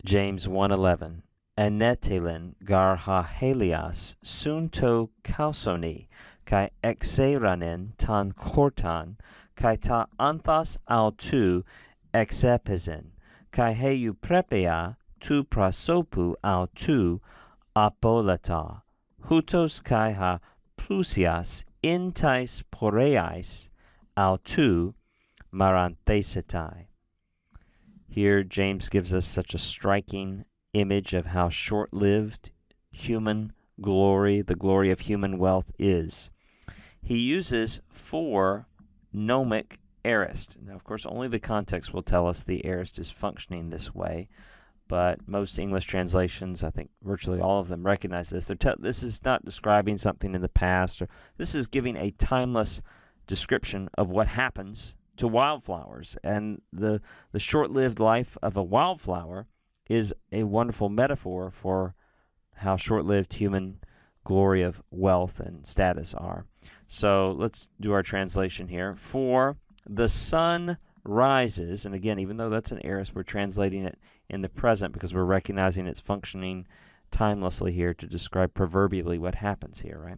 James 1:11. Enetelin gar ha helias sunto kalsoni, kai exeranin tan kortan, kai ta anthas autou exepizin, kai heu prepea tu prasopu autou apolata, hutos kai ha plusias intais poreais autou maranthesetai. Here, James gives us such a striking image of how short-lived human glory, the glory of human wealth, is. He uses 4 gnomic aorists. Now, of course, only the context will tell us the aorist is functioning this way, but most English translations, I think virtually all of them, recognize this. This is not describing something in the past, or this is giving a timeless description of what happens to wildflowers. And the short-lived life of a wildflower is a wonderful metaphor for how short-lived human glory of wealth and status are. So let's do our translation here. For the sun rises, and again, even though that's an aorist, we're translating it in the present because we're recognizing it's functioning timelessly here to describe proverbially what happens here, right?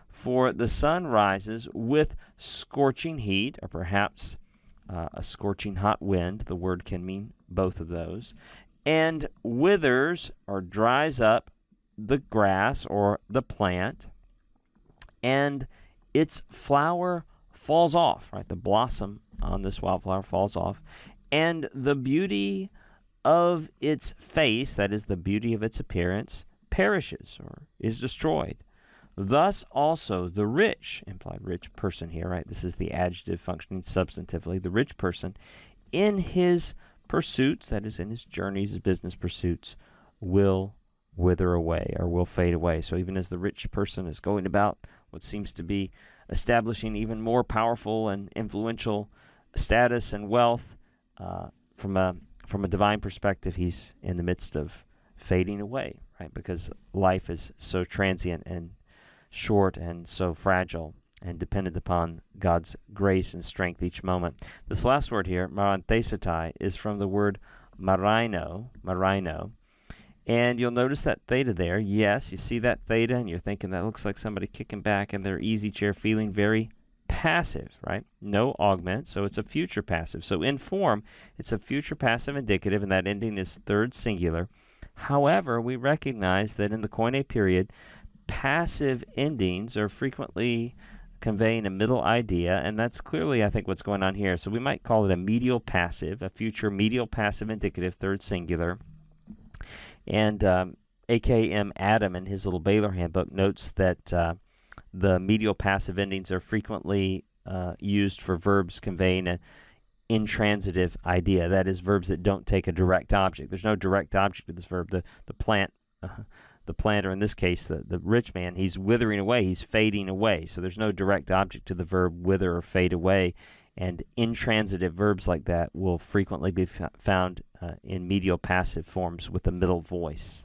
For the sun rises with scorching heat, or perhaps a scorching hot wind. The word can mean both of those. And withers or dries up the grass or the plant, and its flower falls off, right? The blossom on this wildflower falls off, and the beauty of its face, that is the beauty of its appearance, perishes or is destroyed. Thus also the rich, implied rich person here, right? This is the adjective functioning substantively. The rich person, in his pursuits, that is in his journeys, his business pursuits, will wither away or will fade away. So even as the rich person is going about what seems to be establishing even more powerful and influential status and wealth, from a divine perspective, he's in the midst of fading away, right? Because life is so transient and short and so fragile and dependent upon God's grace and strength each moment. This last word here, maranthesetai, is from the word marino, and you'll notice that theta there. Yes, you see that theta, and you're thinking that looks like somebody kicking back in their easy chair, feeling very passive, right? No augment, so it's a future passive. So in form, it's a future passive indicative, and that ending is third singular. However, we recognize that in the Koine period, passive endings are frequently conveying a middle idea, and that's clearly, I think, what's going on here. So we might call it a medial passive, a future medial passive indicative, third singular. And A.K.M. Adam, in his little Baylor handbook, notes that the medial passive endings are frequently used for verbs conveying an intransitive idea. That is, verbs that don't take a direct object. There's no direct object to this verb. The plant, the planter, in this case, the rich man, he's withering away, he's fading away. So there's no direct object to the verb wither or fade away. And intransitive verbs like that will frequently be found in medial passive forms with the middle voice.